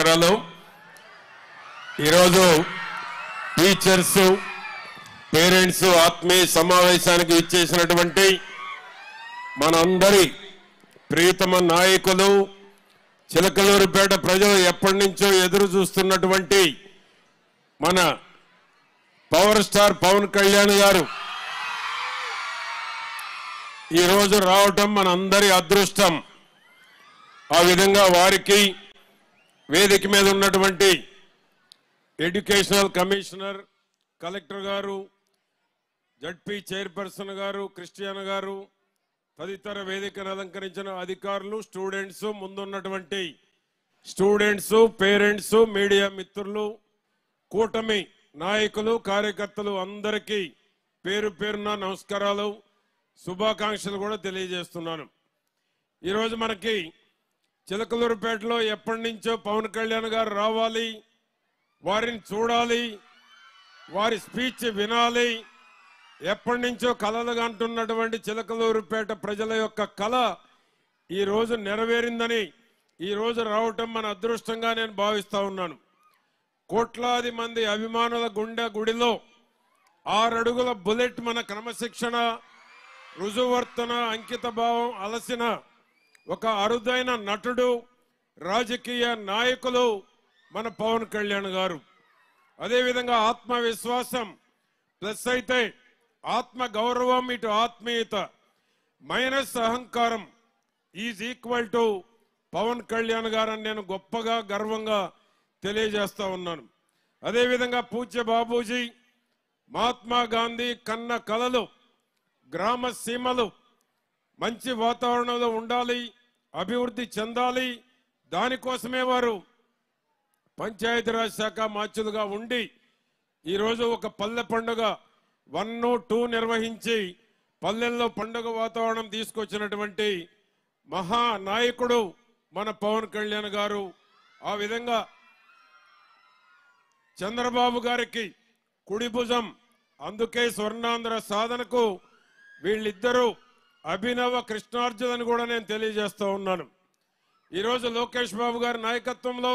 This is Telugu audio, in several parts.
నమస్కారాలు. ఈరోజు టీచర్స్ పేరెంట్స్ ఆత్మీయ సమావేశానికి ఇచ్చేసినటువంటి మనందరి ప్రియతమ నాయకులు చిలకలూరుపేట ప్రజలు ఎప్పటి నుంచో ఎదురు చూస్తున్నటువంటి మన పవర్ స్టార్ పవన్ కళ్యాణ్ గారు ఈ రోజు రావటం మనందరి అదృష్టం. ఆ విధంగా వారికి వేదిక మీద ఉన్నటువంటి ఎడ్యుకేషనల్ కమిషనర్, కలెక్టర్ గారు, జడ్పీ చైర్పర్సన్ గారు, క్రిస్టియన్ గారు, తదితర వేదికను అలంకరించిన అధికారులు, స్టూడెంట్స్, ముందున్నటువంటి స్టూడెంట్స్, పేరెంట్స్, మీడియా మిత్రులు, కూటమి నాయకులు, కార్యకర్తలు అందరికీ పేరు పేరున నమస్కారాలు, శుభాకాంక్షలు కూడా తెలియజేస్తున్నాను. ఈరోజు మనకి చిలకలూరుపేటలో ఎప్పటి నుంచో పవన్ కళ్యాణ్ గారు రావాలి, వారిని చూడాలి, వారి స్పీచ్ వినాలి, ఎప్పటి నుంచో కలలుగా అంటున్నటువంటి చిలకలూరుపేట ప్రజల యొక్క కళ ఈరోజు నెరవేరిందని ఈరోజు రావటం మన అదృష్టంగా నేను భావిస్తా ఉన్నాను. కోట్లాది మంది అభిమానుల గుడిలో 6 అడుగుల బుల్లెట్ మన క్రమశిక్షణ, రుజువర్తన, అంకిత భావం అలసిన ఒక అరుదైన నటుడు, రాజకీయ నాయకులు మన పవన్ కళ్యాణ్ గారు. అదేవిధంగా ఆత్మవిశ్వాసం ప్లస్ అయితే ఆత్మ గౌరవం, ఇటు ఆత్మీయత మైనస్ అహంకారం is equal to Pawan Kalyan గారని నేను గొప్పగా గర్వంగా తెలియజేస్తా ఉన్నాను. అదేవిధంగా పూజ్య బాబూజీ మహాత్మా గాంధీ కన్న కలలు గ్రామ సీమలు మంచి వాతావరణంలో ఉండాలి, అభివృద్ధి చెందాలి. దానికోసమే వారు పంచాయతీరాజ్ శాఖ మార్చులుగా ఉండి ఈరోజు ఒక పల్లె పండుగ 1, 2 నిర్వహించి పల్లెల్లో పండుగ వాతావరణం తీసుకొచ్చినటువంటి మహానాయకుడు మన పవన్ కళ్యాణ్ గారు. ఆ విధంగా చంద్రబాబు గారికి కుడి భుజం, అందుకే స్వర్ణాంధ్ర సాధనకు వీళ్ళిద్దరూ అభినవ కృష్ణార్జునని కూడా నేను తెలియజేస్తూ ఉన్నాను. ఈరోజు లోకేష్ బాబు గారి నాయకత్వంలో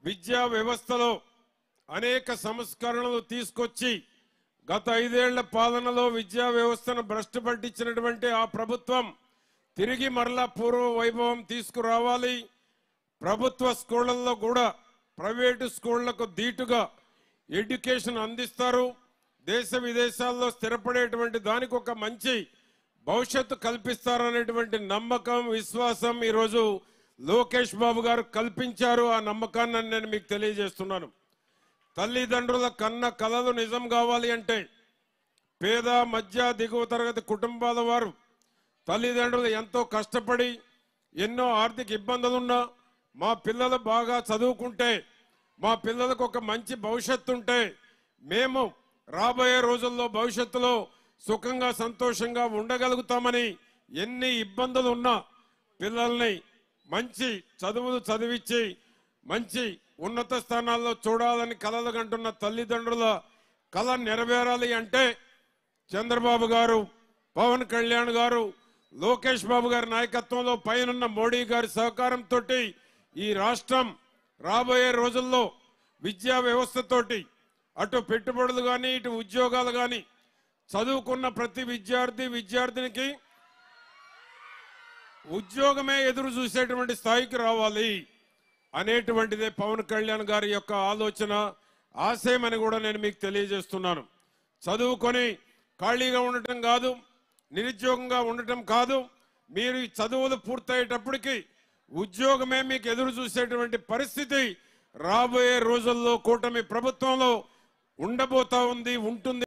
విద్యా వ్యవస్థలో అనేక సంస్కరణలు తీసుకొచ్చి గత 5 ఏళ్ల పాలనలో విద్యా వ్యవస్థను భ్రష్టు పట్టించినటువంటి ఆ ప్రభుత్వం తిరిగి మరలా పూర్వ వైభవం తీసుకురావాలి. ప్రభుత్వ స్కూళ్లలో కూడా ప్రైవేటు స్కూళ్లకు ధీటుగా ఎడ్యుకేషన్ అందిస్తారు. దేశ విదేశాల్లో స్థిరపడేటువంటి దానికి ఒక మంచి భవిష్యత్తు కల్పిస్తారనేటువంటి నమ్మకం, విశ్వాసం ఈరోజు లోకేష్ బాబు గారు కల్పించారు. ఆ నమ్మకాన్ని నేను మీకు తెలియజేస్తున్నాను. తల్లిదండ్రుల కన్న కలలు నిజం కావాలి అంటే పేద, మధ్య, దిగువ తరగతి కుటుంబాల వారు తల్లిదండ్రులు ఎంతో కష్టపడి ఎన్నో ఆర్థిక ఇబ్బందులున్నా మా పిల్లలు బాగా చదువుకుంటే, మా పిల్లలకు ఒక మంచి భవిష్యత్తు ఉంటే మేము రాబోయే రోజుల్లో భవిష్యత్తులో సుఖంగా సంతోషంగా ఉండగలుగుతామని ఎన్ని ఇబ్బందులు ఉన్నా పిల్లల్ని మంచి చదువులు చదివించి మంచి ఉన్నత స్థానాల్లో చూడాలని కలలు కంటున్న తల్లిదండ్రుల కళ నెరవేరాలి అంటే చంద్రబాబు గారు, పవన్ కళ్యాణ్ గారు, లోకేష్ బాబు గారి నాయకత్వంలో పైనున్న మోడీ గారి సహకారంతో ఈ రాష్ట్రం రాబోయే రోజుల్లో విద్యా వ్యవస్థతోటి అటు పెట్టుబడులు కానీ, ఇటు ఉద్యోగాలు కానీ, చదువుకున్న ప్రతి విద్యార్థినికి ఉద్యోగమే ఎదురు చూసేటువంటి స్థాయికి రావాలి అనేటువంటిదే పవన్ కళ్యాణ్ గారి యొక్క ఆలోచన, ఆశయమని కూడా నేను మీకు తెలియజేస్తున్నాను. చదువుకొని ఖాళీగా ఉండటం కాదు, నిరుద్యోగంగా ఉండటం కాదు, మీరు ఈ చదువులు పూర్తయ్యేటప్పటికి ఉద్యోగమే మీకు ఎదురు చూసేటువంటి పరిస్థితి రాబోయే రోజుల్లో కూటమి ప్రభుత్వంలో ఉండబోతా ఉంది, ఉంటుంది.